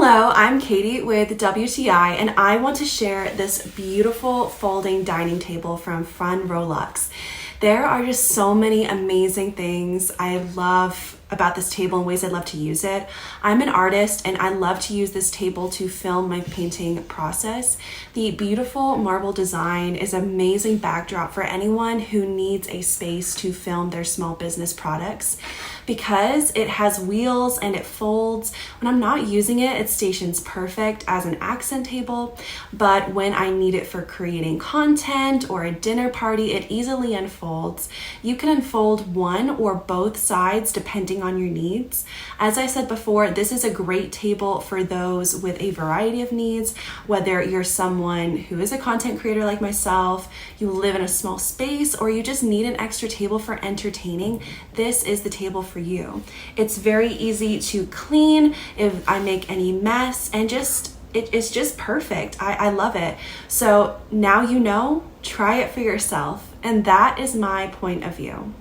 Hello, I'm Katie with WTI, and I want to share this beautiful folding dining table from FUNROLUX. There are just so many amazing things I love about this table and ways I love to use it. I'm an artist and I love to use this table to film my painting process. The beautiful marble design is an amazing backdrop for anyone who needs a space to film their small business products. Because it has wheels and it folds, when I'm not using it, it stations perfect as an accent table, but when I need it for creating content or a dinner party, it easily unfolds. You can unfold one or both sides depending on your needs. As I said before, this is a great table for those with a variety of needs, whether you're someone who is a content creator like myself, you live in a small space, or you just need an extra table for entertaining. This is the table for you. It's very easy to clean if I make any mess, and it's just perfect. I love it. So now you know, try it for yourself. And that is my point of view.